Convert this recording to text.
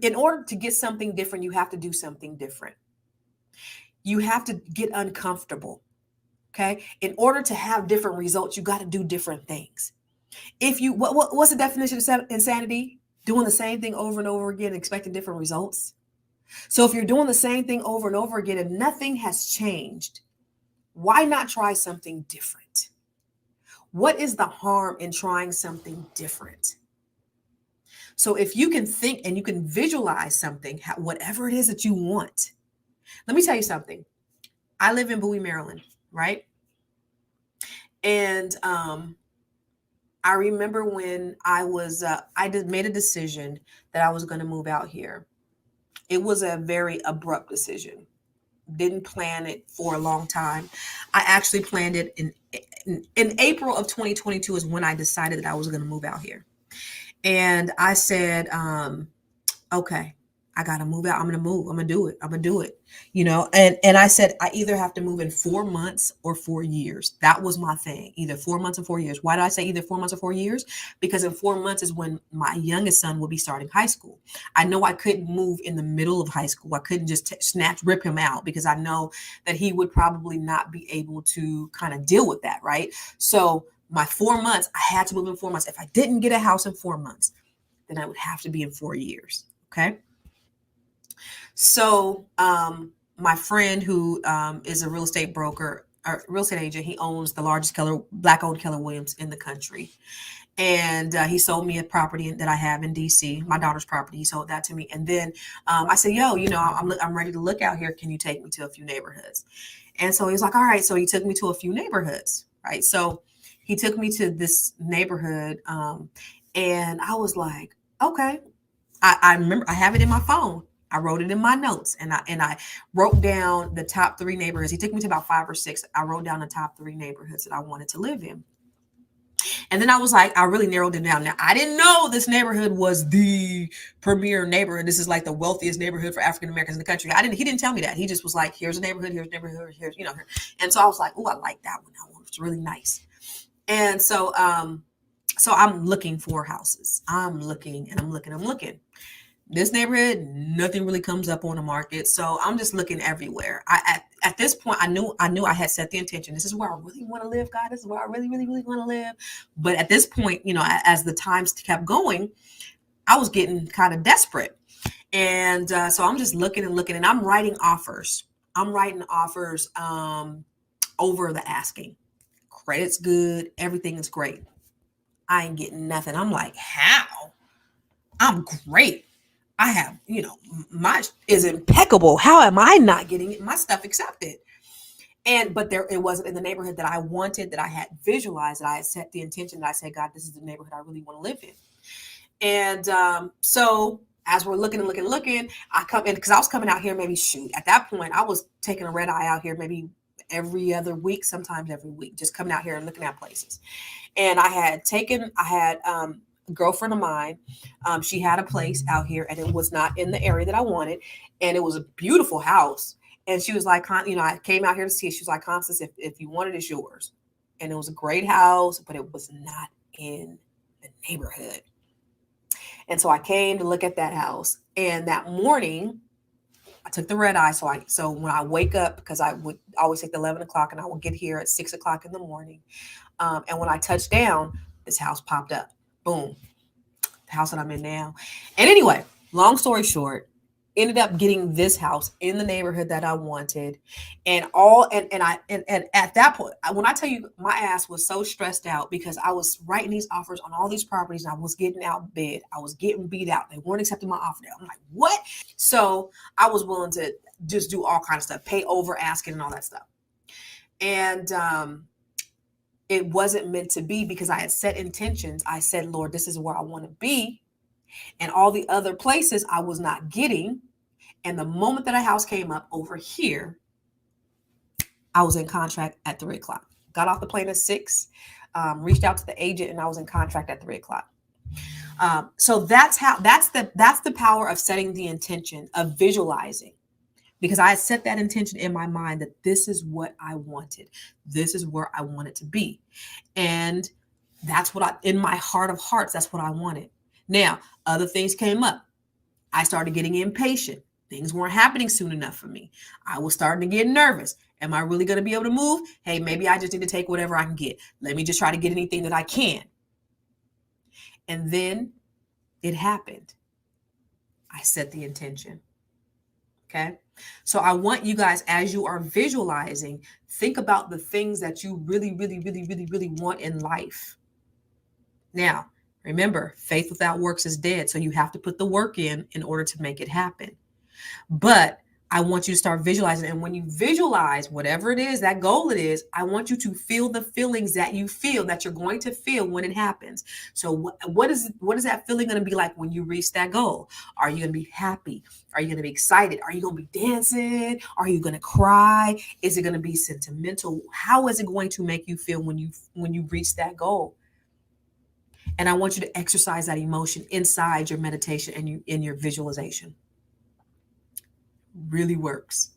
In order to get something different, you have to do something different. You have to get uncomfortable. Okay. In order to have different results, you got to do different things. If you, what's the definition of insanity? Doing the same thing over and over again, expecting different results. So if you're doing the same thing over and over again and nothing has changed, why not try something different? What is the harm in trying something different? So if you can think and you can visualize something, whatever it is that you want. Let me tell you something. I live in Bowie, Maryland, right? And I remember when I made a decision that I was going to move out here. It was a very abrupt decision. Didn't plan it for a long time. I actually planned it in April of 2022 is when I decided that I was going to move out here. And I said, okay, I got to move out. I'm going to move. I'm going to do it. I'm going to do it. And I said, I either have to move in 4 months or 4 years. That was my thing, either 4 months or 4 years. Why did I say either 4 months or 4 years? Because in 4 months is when my youngest son will be starting high school. I know I couldn't move in the middle of high school. I couldn't just rip him out because I know that he would probably not be able to kind of deal with that, right? So my 4 months, I had to move in 4 months. If I didn't get a house in 4 months, then I would have to be in 4 years. Okay. So my friend who is a real estate broker, or real estate agent, he owns the largest black-owned Keller Williams in the country. And he sold me a property that I have in DC, my daughter's property. He sold that to me. And then I said, yo, I'm ready to look out here. Can you take me to a few neighborhoods? And so he was like, all right. So he took me to a few neighborhoods, right? So he took me to this neighborhood. And I was like, okay. I remember I have it in my phone. I wrote it in my notes and I wrote down the top 3 neighborhoods. He took me to about 5 or 6. I wrote down the top 3 neighborhoods that I wanted to live in. And then I was like, I really narrowed it down. Now, I didn't know this neighborhood was the premier neighborhood. This is like the wealthiest neighborhood for African Americans in the country. He didn't tell me that. He just was like, here's a neighborhood, here's a neighborhood, here's. And so I was like, oh, I like that one. That one was really nice. And so I'm looking for houses. I'm looking. This neighborhood, nothing really comes up on the market. So I'm just looking everywhere. At this point, I knew I had set the intention. This is where I really want to live, God. This is where I really, really, really want to live. But at this point, as the times kept going, I was getting kind of desperate. And so I'm just looking and I'm writing offers. Over the asking. Credit's good. Everything is great. I ain't getting nothing. I'm like, how? I'm great. I have, my is impeccable. How am I not getting my stuff accepted? But it wasn't in the neighborhood that I wanted, that I had visualized, that I had set the intention, that I said, God, this is the neighborhood I really want to live in. And so as we're looking, I come in because I was coming out here at that point, I was taking a red eye out here maybe every other week, sometimes every week, just coming out here and looking at places. And I had a girlfriend of mine. She had a place out here and it was not in the area that I wanted. And it was a beautiful house. And she was like, I came out here to see it. She was like, Constance, if you want it, it's yours. And it was a great house, but it was not in the neighborhood. And so I came to look at that house. And that morning, I took the red eye. So when I wake up, because I would always take the 11 o'clock and I would get here at 6 o'clock in the morning. And when I touched down, this house popped up. Boom. The house that I'm in now. And anyway, long story short, ended up getting this house in the neighborhood that I wanted. And at that point, when I tell you, my ass was so stressed out because I was writing these offers on all these properties and I was getting outbid. I was getting beat out. They weren't accepting my offer. I'm like, what? So I was willing to just do all kinds of stuff, pay over asking and all that stuff. And it wasn't meant to be because I had set intentions. I said, Lord, this is where I want to be. And all the other places I was not getting. And the moment that a house came up over here, I was in contract at 3 o'clock. Got off the plane at 6, reached out to the agent, and I was in contract at 3 o'clock. So that's the power of setting the intention, of visualizing. Because I had set that intention in my mind that this is what I wanted. This is where I want it to be. And that's what in my heart of hearts, that's what I wanted. Now, other things came up. I started getting impatient. Things weren't happening soon enough for me. I was starting to get nervous. Am I really going to be able to move? Hey, maybe I just need to take whatever I can get. Let me just try to get anything that I can. And then it happened. I set the intention. Okay. So I want you guys, as you are visualizing, think about the things that you really, really, really, really, really want in life. Now, remember, faith without works is dead. So you have to put the work in order to make it happen. But I want you to start visualizing. And when you visualize whatever it is, that goal it is, I want you to feel the feelings that you feel that you're going to feel when it happens. So what is that feeling going to be like when you reach that goal? Are you going to be happy? Are you going to be excited? Are you going to be dancing? Are you going to cry? Is it going to be sentimental? How is it going to make you feel when you reach that goal? And I want you to exercise that emotion inside your meditation and in your visualization. Really works.